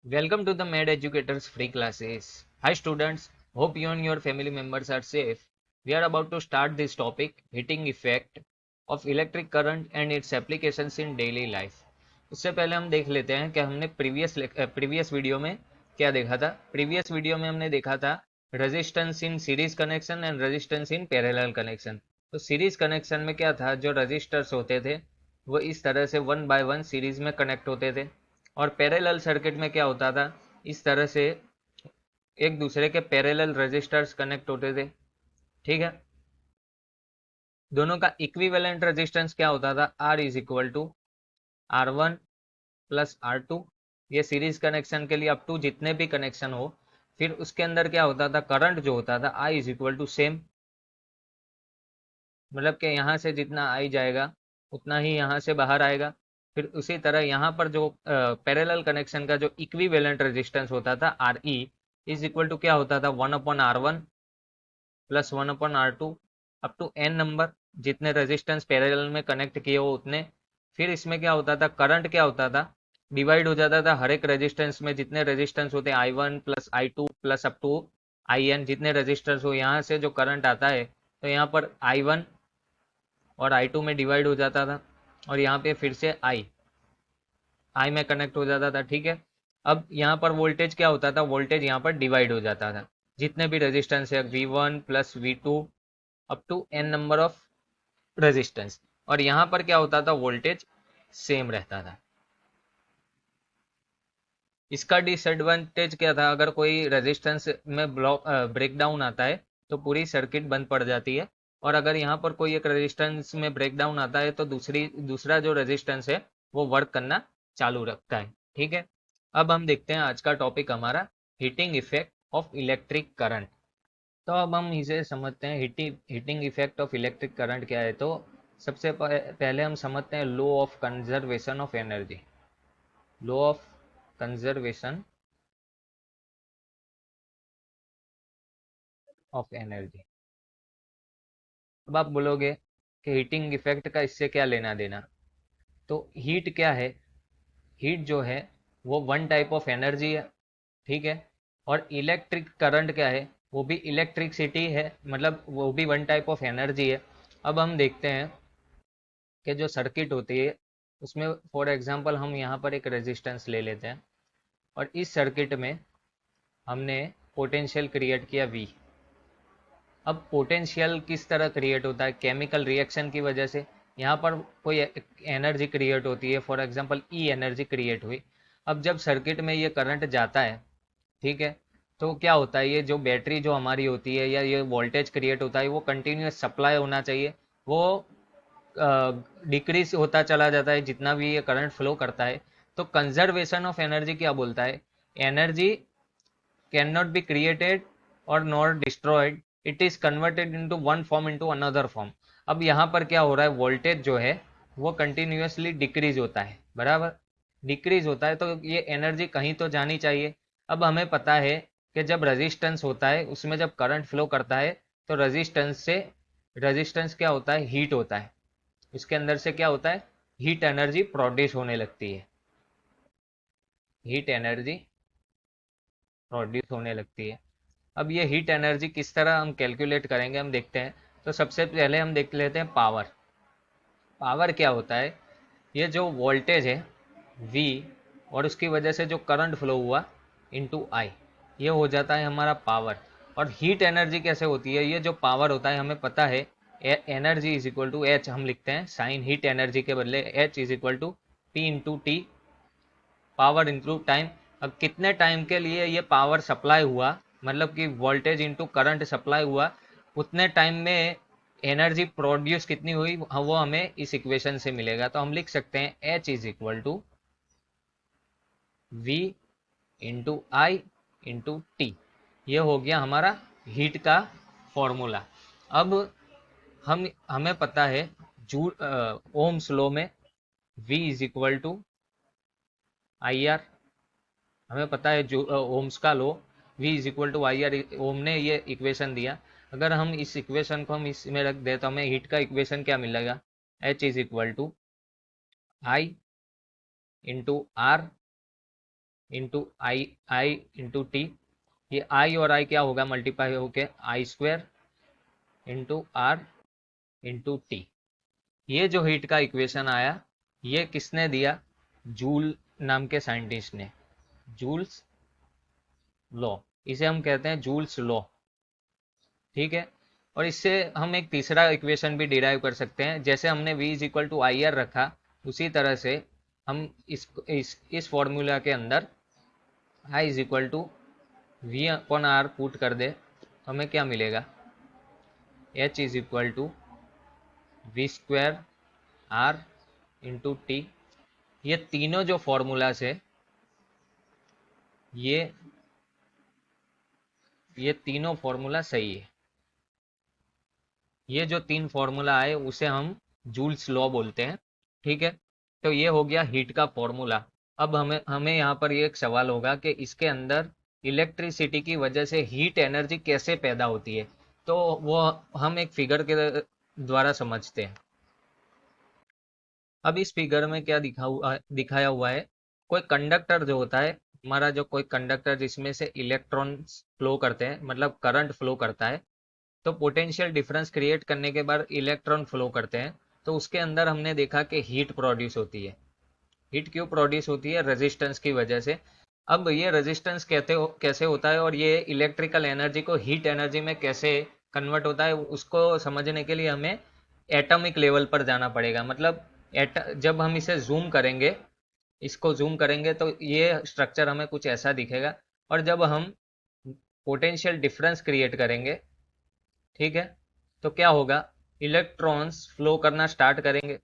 Welcome to the Mad Educators free classes. Hi students, hope you and your family members are safe. We are about to start this topic, heating effect of electric current and its applications in daily life. उससे पहले हम देख लेते हैं कि हमने previous video में क्या देखा था। प्रीवियस वीडियो में हमने देखा था resistance in series connection and resistance in parallel connection. तो सीरीज कनेक्शन में क्या था, जो रजिस्टर्स होते थे वो इस तरह से वन बाय वन सीरीज में कनेक्ट होते थे, और पैरेलल सर्किट में क्या होता था, इस तरह से एक दूसरे के पैरेलल रेजिस्टर्स कनेक्ट होते थे। ठीक है, दोनों का इक्विवेलेंट रेजिस्टेंस क्या होता था, R is equal to R one plus R two. ये सीरीज कनेक्शन के लिए अप टू जितने भी कनेक्शन हो, फिर उसके अंदर क्या होता था, करंट जो होता था I is equal to same, मतलब कि यहाँ से जितना आई जाएगा उतना ही यहाँ से बाहर आएगा। फिर उसी तरह यहाँ पर जो पैरेलल कनेक्शन का जो इक्विवेलेंट रेजिस्टेंस होता था R e is equal to क्या होता था, one upon R one plus one upon R two up to N number, जितने रेजिस्टेंस पैरेलल में कनेक्ट किए हो उतने। फिर इसमें क्या होता था, करंट क्या होता था, डिवाइड हो जाता था हर एक रेजिस्टेंस में, जितने रेजिस्टेंस होते I one plus I two plus up to I n, जितने रेजिस्टेंस हो यहाँ से जो करंट आता है, तो यहाँ पर आई वन और आई टू में डिवाइड हो जाता था, और यहाँ पे फिर से आई में कनेक्ट हो जाता था। ठीक है, अब यहाँ पर वोल्टेज क्या होता था, वोल्टेज यहाँ पर डिवाइड हो जाता था, जितने भी रेजिस्टेंस है V one plus V two up to N number of resistance, और यहाँ पर क्या होता था, वोल्टेज सेम रहता था। इसका डिसएडवांटेज क्या था, अगर कोई रेजिस्टेंस में ब्रेक डाउन आता है तो पूरी सर्किट बंद पड़ जाती है, और अगर यहाँ पर कोई एक रेजिस्टेंस में ब्रेक डाउन आता है तो दूसरा जो रेजिस्टेंस है वो वर्क करना चालू रखता है। ठीक है, अब हम देखते हैं आज का टॉपिक हमारा heating effect of electric current. तो अब हम इसे समझते हैं, heating effect of electric current क्या है। तो सबसे पहले हम समझते हैं law of conservation of energy. Law of conservation of energy. अब आप बोलोगे कि हीटिंग इफेक्ट का इससे क्या लेना देना। तो हीट क्या है, हीट जो है वो वन टाइप ऑफ एनर्जी है। ठीक है, और इलेक्ट्रिक करंट क्या है, वो भी इलेक्ट्रिसिटी है, मतलब वो भी वन टाइप ऑफ एनर्जी है। अब हम देखते हैं कि जो सर्किट होती है उसमें फॉर एग्जांपल हम यहाँ पर एक रेजिस्टेंस ले लेते हैं, और इस सर्किट में हमने पोटेंशियल क्रिएट किया V। अब पोटेंशियल किस तरह क्रिएट होता है, केमिकल रिएक्शन की वजह से यहाँ पर कोई एनर्जी क्रिएट होती है, for example E energy create हुई। अब जब सर्किट में ये करंट जाता है, ठीक है, तो क्या होता है, ये जो बैटरी जो हमारी होती है या ये वोल्टेज क्रिएट होता है वो कंटिन्यूस सप्लाई होना चाहिए, वो डिक्रीज होता चला जाता है जितना भी ये करंट फ्लो करता है। तो कंजर्वेशन ऑफ एनर्जी क्या बोलता है, energy can not be created और not destroyed, it is converted into one form into another form. अब यहाँ पर क्या हो रहा है, वोल्टेज जो है वो कंटिन्यूसली डिक्रीज होता है, बराबर डिक्रीज होता है, तो ये एनर्जी कहीं तो जानी चाहिए। अब हमें पता है कि जब रेजिस्टेंस होता है उसमें जब करंट फ्लो करता है तो रेजिस्टेंस क्या होता है, हीट होता है, इसके अंदर से क्या होता है, हीट एनर्जी प्रोड्यूस होने लगती है, हीट एनर्जी प्रोड्यूस होने लगती है। अब ये हीट एनर्जी किस तरह हम कैलकुलेट करेंगे, हम देखते हैं। तो सबसे पहले हम देख लेते हैं पावर। पावर क्या होता है, ये जो वोल्टेज है V और उसकी वजह से जो करंट फ्लो हुआ इनटू I, ये हो जाता है हमारा पावर। और हीट एनर्जी कैसे होती है, ये जो पावर होता है हमें पता है energy is equal to H, हम लिखते हैं साइन हीट एनर्जी के बदले H is equal to P into T, power into time. अब कितने टाइम के लिए ये पावर सप्लाई हुआ, मतलब कि वोल्टेज इंटू करंट सप्लाई हुआ, उतने टाइम में एनर्जी प्रोड्यूस कितनी हुई वो हमें इस इक्वेशन से मिलेगा। तो हम लिख सकते हैं H is equal to V into I into T. ये हो गया हमारा हीट का फॉर्मूला। अब हमें पता है जू ओम्स लॉ में V is equal to I R, हमें पता है जो ओम्स का law V is equal to I R, Ohm ने ये इक्वेशन दिया। अगर हम इस इक्वेशन को हम इसमें रख दे तो हमें हीट का इक्वेशन क्या मिलेगा, H is equal to I into R into I into T. ये आई और आई क्या होगा, मल्टीप्लाई होके I square into R into T. ये जो हीट का इक्वेशन आया, ये किसने दिया, जूल नाम के साइंटिस्ट ने, जूल्स लॉ, इसे हम कहते हैं जूल्स लॉ। ठीक है। और इससे हम एक तीसरा इक्वेशन भी डिराइव कर सकते हैं, जैसे हमने v is equal to I R रखा, उसी तरह से हम इस फॉर्मूला के अंदर i is equal to V upon R put कर दे, हमें क्या मिलेगा, h is equal to V square R into T. ये तीनों जो फॉर्मूलाज है, ये ये तीनों फॉर्मूला सही है। ये जो तीन फॉर्मूला आए उसे हम जूल्स लॉ बोलते हैं। ठीक है। तो ये हो गया हीट का फॉर्मूला। अब हमें हमें यहाँ पर ये एक सवाल होगा कि इसके अंदर इलेक्ट्रिसिटी की वजह से हीट एनर्जी कैसे पैदा होती है, तो वो हम एक फिगर के द्वारा समझते हैं। अब इस फिगर में क्या दिखाया हुआ है, कोई कंडक्टर जो होता है हमारा, जो कोई कंडक्टर जिसमें से इलेक्ट्रॉन्स फ्लो करते हैं, मतलब करंट फ्लो करता है, तो पोटेंशियल डिफरेंस क्रिएट करने के बाद इलेक्ट्रॉन फ्लो करते हैं, तो उसके अंदर हमने देखा कि हीट प्रोड्यूस होती है। हीट क्यों प्रोड्यूस होती है, रेजिस्टेंस की वजह से। अब ये रेजिस्टेंस कैसे होता है, और ये इलेक्ट्रिकल एनर्जी को हीट एनर्जी में कैसे कन्वर्ट होता है, उसको समझने के लिए हमें एटॉमिक लेवल पर जाना पड़ेगा। मतलब जब हम इसे जूम करेंगे, इसको जूम करेंगे तो ये स्ट्रक्चर हमें कुछ ऐसा दिखेगा। और जब हम पोटेंशियल डिफरेंस क्रिएट करेंगे, ठीक है, तो क्या होगा, इलेक्ट्रॉन्स फ्लो करना स्टार्ट करेंगे।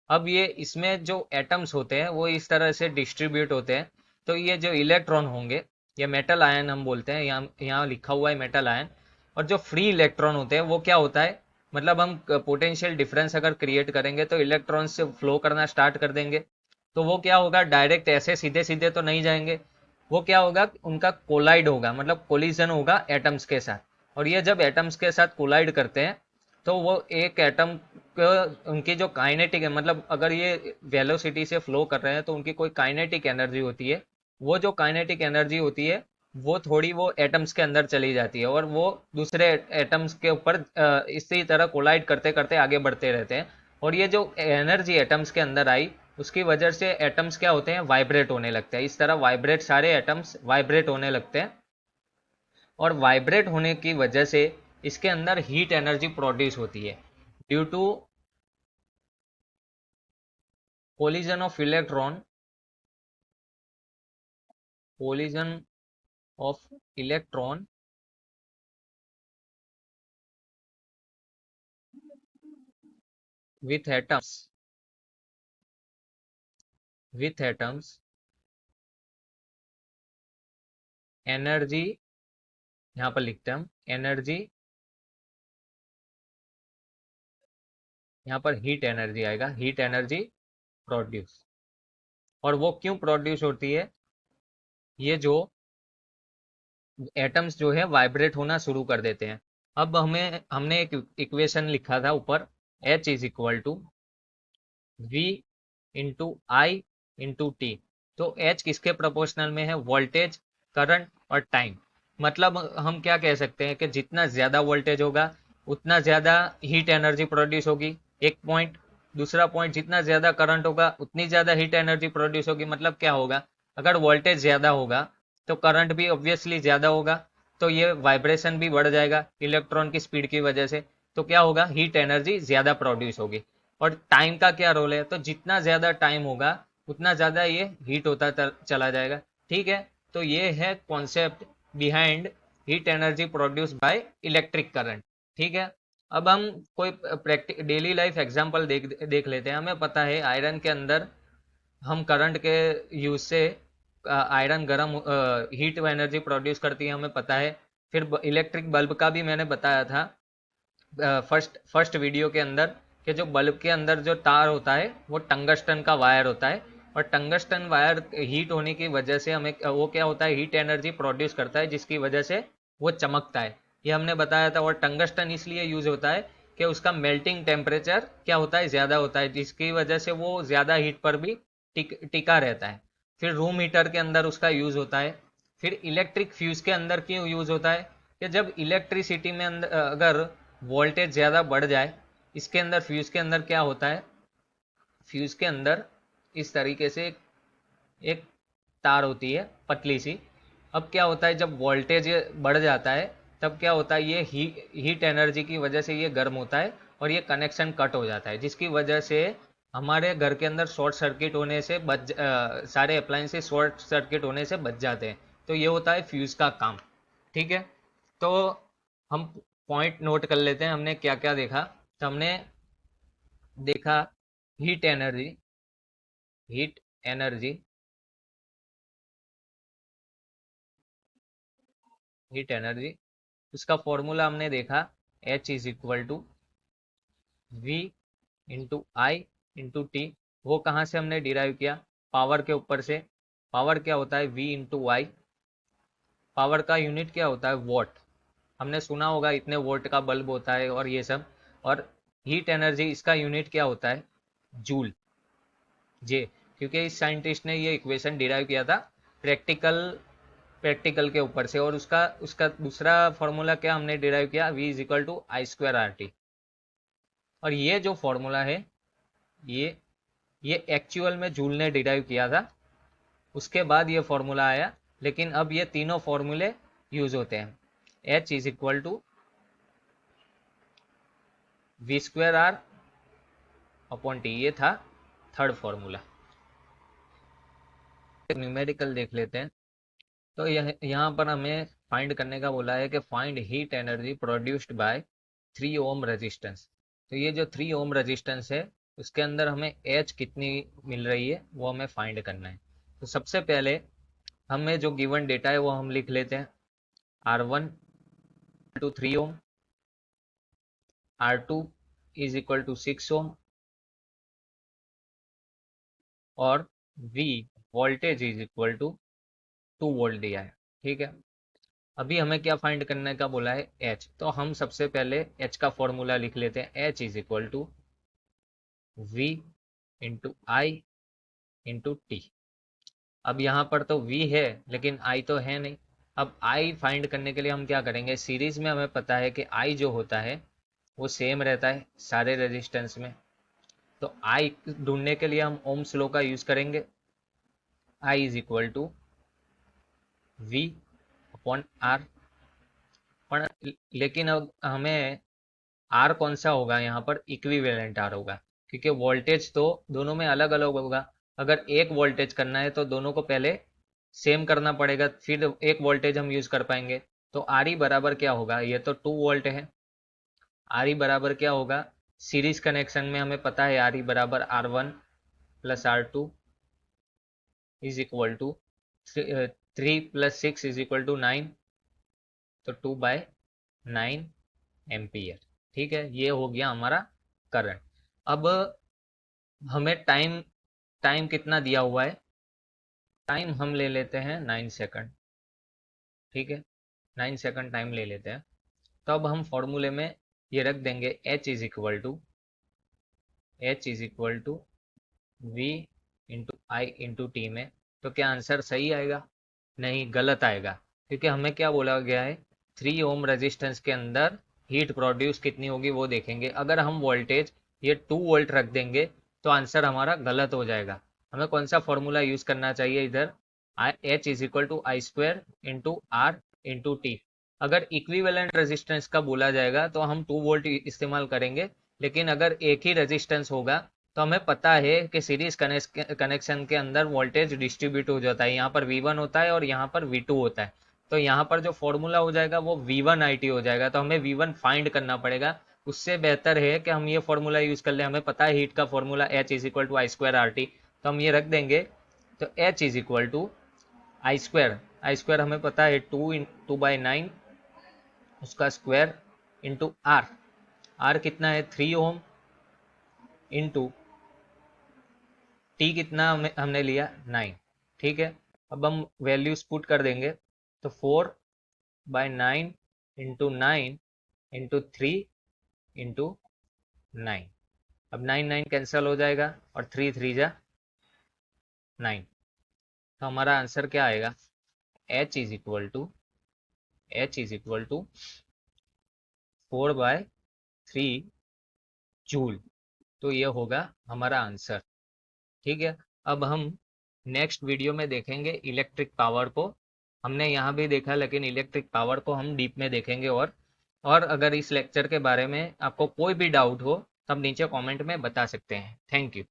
अब ये इसमें जो एटम्स होते हैं वो इस तरह से डिस्ट्रीब्यूट होते हैं, तो ये जो इलेक्ट्रॉन होंगे, ये मेटल आयन हम बोलते हैं, यहाँ यहाँ लिखा हुआ है मेटल आयन। और जो फ्री इलेक्ट्रॉन होते हैं वो क्या होता है, मतलब हम पोटेंशियल डिफरेंस अगर क्रिएट करेंगे तो इलेक्ट्रॉन से फ्लो करना स्टार्ट कर देंगे। तो वो क्या होगा, डायरेक्ट ऐसे सीधे सीधे तो नहीं जाएंगे, वो क्या होगा, उनका कोलाइड होगा, मतलब कोलिजन होगा एटम्स के साथ। और ये जब एटम्स के साथ कोलाइड करते हैं, तो वो एक एटम उनकी जो काइनेटिक है, मतलब अगर ये वेलोसिटी से फ्लो कर रहे हैं तो उनकी कोई काइनेटिक एनर्जी होती है। वो जो काइनेटिक एनर्जी होती है वो थोड़ी वो एटम्स के अंदर चली जाती है, और वो दूसरे एटम्स के ऊपर इसी तरह कोलाइड करते करते आगे बढ़ते रहते हैं। और ये जो एनर्जी एटम्स के अंदर आई, उसकी वजह से एटम्स क्या होते हैं, वाइब्रेट होने लगते हैं। इस तरह वाइब्रेट, सारे एटम्स वाइब्रेट होने लगते हैं। और वाइब्रेट होने की वजह से इसके अंदर हीट एनर्जी प्रोड्यूस होती है, due to collision of electron, collision of electron with atoms, with atoms, energy, यहाँ पर लिखते हैं हम एनर्जी, यहाँ पर हीट एनर्जी आएगा, हीट एनर्जी प्रोड्यूस। और वो क्यों प्रोड्यूस होती है, ये जो एटम्स जो है वाइब्रेट होना शुरू कर देते हैं। अब हमने एक इक्वेशन लिखा था ऊपर, H is equal to V into I into T. तो H किसके प्रोपोर्शनल में है, वोल्टेज, करंट और टाइम। मतलब हम क्या कह सकते हैं कि जितना ज़्यादा वोल्टेज होगा उतना ज़्यादा हीट एनर्जी प्रोड्यूस होगी, एक पॉइंट। दूसरा पॉइंट, जितना ज़्यादा करंट होगा उतनी ज़्यादा हीट एनर्जी प्रोड्यूस होगी। मतलब क्या होगा, अगर वोल्टेज ज़्यादा होगा तो करंट भी ऑब्वियसली ज़्यादा होगा, तो ये वाइब्रेशन भी बढ़ जाएगा इलेक्ट्रॉन की स्पीड की वजह से। तो क्या होगा, हीट एनर्जी ज़्यादा प्रोड्यूस होगी। और टाइम का क्या रोल है, तो जितना ज़्यादा टाइम होगा उतना ज़्यादा ये हीट होता चला जाएगा। ठीक है। तो ये है concept behind heat energy produce by electric current. ठीक है। अब हम कोई प्रैक्टिक डेली लाइफ एग्जांपल देख लेते हैं। हमें पता है आयरन के अंदर हम करंट के यूज से आयरन गर्म हीट एनर्जी प्रोड्यूस करती है, हमें पता है। फिर इलेक्ट्रिक बल्ब का भी मैंने बताया था फर्स्ट वीडियो के अंदर, कि जो बल्ब के अंदर जो तार होता है वो टंगस्टन का वायर होता है। और टंगस्टन वायर हीट होने की वजह से हमें वो क्या होता है, हीट एनर्जी प्रोड्यूस करता है, जिसकी वजह से वो चमकता है। ये हमने बताया था। और टंगस्टन इसलिए यूज होता है कि उसका मेल्टिंग टेम्परेचर क्या होता है, ज़्यादा होता है, जिसकी वजह से वो ज़्यादा हीट पर भी टिका रहता है। फिर रूम हीटर के अंदर उसका यूज़ होता है। फिर इलेक्ट्रिक फ्यूज़ के अंदर क्यों यूज़ होता है कि जब इलेक्ट्रिसिटी में अंदर अगर वोल्टेज ज़्यादा बढ़ जाए, इसके अंदर फ्यूज़ के अंदर क्या होता है, फ्यूज़ के अंदर इस तरीके से एक तार होती है पतली सी। अब क्या होता है जब वोल्टेज बढ़ जाता है तब क्या होता है, ये हीट एनर्जी की वजह से ये गर्म होता है और ये कनेक्शन कट हो जाता है, जिसकी वजह से हमारे घर के अंदर शॉर्ट सर्किट होने से सारे अप्लायंसेस शॉर्ट सर्किट होने से बच जाते हैं। तो ये होता है फ्यूज का काम। ठीक है, तो हम पॉइंट नोट कर लेते हैं हमने क्या क्या देखा। तो हमने देखा heat energy, heat energy, heat energy, उसका फॉर्मूला हमने देखा H is equal to V into I into T. वो कहाँ से हमने डिराइव किया, पावर के ऊपर से। पावर क्या होता है, V इंटू आई। पावर का यूनिट क्या होता है, वॉट। हमने सुना होगा इतने वोल्ट का बल्ब होता है और ये सब। और हीट एनर्जी, इसका यूनिट क्या होता है, जूल, जे। क्योंकि इस साइंटिस्ट ने ये इक्वेशन डिराइव किया था प्रैक्टिकल प्रैक्टिकल के ऊपर से। और उसका उसका दूसरा फॉर्मूला क्या हमने डिराइव किया, V is equal to I square R T. और ये जो फॉर्मूला है, ये ये एक्चुअल में जूल ने डिराइव किया था, उसके बाद ये फॉर्मूला आया। लेकिन अब ये तीनों फॉर्मूले यूज होते हैं। H is equal to V square R upon T, ये था थर्ड फॉर्मूला। न्यूमेरिकल देख लेते हैं। तो यहाँ पर हमें फाइंड करने का बोला है कि find heat energy produced by 3 ohm resistance. तो ये जो 3 ओम रेजिस्टेंस है उसके अंदर हमें एच कितनी मिल रही है वो हमें फाइंड करना है। तो सबसे पहले हमें जो गिवन डेटा है वो हम लिख लेते हैं। R1 to 3 ohm, R2 is equal to 6 ohm, और V voltage is equal to 2 volt दिया है। ठीक है, अभी हमें क्या फाइंड करने का बोला है, H। तो हम सबसे पहले H का फॉर्मूला लिख लेते हैं। H is equal to V into I into T. अब यहाँ पर तो V है लेकिन I तो है नहीं। अब I फाइंड करने के लिए हम क्या करेंगे, सीरीज में हमें पता है कि I जो होता है वो सेम रहता है सारे रेजिस्टेंस में। तो I ढूंढने के लिए हम ओम्स लॉ का यूज करेंगे। I is equal to V upon R। पर लेकिन अब हमें आर कौन सा होगा, यहाँ पर इक्विवेलेंट आर होगा, क्योंकि वोल्टेज तो दोनों में अलग अलग होगा। अगर एक वोल्टेज करना है तो दोनों को पहले सेम करना पड़ेगा, फिर एक वोल्टेज हम यूज कर पाएंगे। तो आर ई बराबर क्या होगा, ये तो 2 वोल्ट है। आर ई बराबर क्या होगा, सीरीज कनेक्शन में हमें पता है आर ई बराबर R1 plus R2 is equal to 3 plus 6 is equal to 9। तो 2/9 एम्पियर। ठीक है, ये हो गया हमारा करंट। अब हमें टाइम टाइम कितना दिया हुआ है, टाइम हम ले लेते हैं 9 सेकंड। ठीक है, 9 सेकंड टाइम ले लेते हैं। तो अब हम फॉर्मूले में ये रख देंगे H is equal to V into I into T में। तो क्या आंसर सही आएगा, नहीं गलत आएगा। क्योंकि हमें क्या बोला गया है, 3 ओम रेजिस्टेंस के अंदर हीट प्रोड्यूस कितनी होगी वो देखेंगे। अगर हम वोल्टेज ये 2 वोल्ट रख देंगे तो आंसर हमारा गलत हो जाएगा। हमें कौन सा फॉर्मूला यूज करना चाहिए इधर, H is equal to I square into R into T. अगर इक्विवेलेंट रेजिस्टेंस का बोला जाएगा तो हम 2 वोल्ट इस्तेमाल करेंगे। लेकिन अगर एक ही रेजिस्टेंस होगा तो हमें पता है कि सीरीज कनेक्शन के अंदर वोल्टेज डिस्ट्रीब्यूट हो जाता है, यहाँ पर V1 होता है और यहाँ पर V2 होता है। तो यहाँ पर जो फॉर्मूला हो जाएगा वो V1 IT हो जाएगा। तो हमें V1 फाइंड करना पड़ेगा। उससे बेहतर है कि हम ये फॉर्मूला यूज कर ले। हमें पता है हीट का formula H is equal to I square R T. तो हम ये रख देंगे। तो H is equal to I square हमें पता है 2/9 उसका स्क्वायर इंटू आर। आर कितना है 3 ओम इंटू टी कितना हमने लिया 9। ठीक है, अब हम वैल्यूज पुट कर देंगे। तो 4/9 इंटू 9 इंटू 3 इंटू 9। अब 9 9 कैंसिल हो जाएगा और 3 3 जा 9। तो हमारा आंसर क्या आएगा, H is equal to 4/3 joule. तो ये होगा हमारा आंसर। ठीक है, अब हम नेक्स्ट वीडियो में देखेंगे इलेक्ट्रिक पावर को। हमने यहाँ भी देखा, लेकिन इलेक्ट्रिक पावर को हम डीप में देखेंगे। और अगर इस लेक्चर के बारे में आपको कोई भी डाउट हो, तब नीचे कमेंट में बता सकते हैं। Thank you.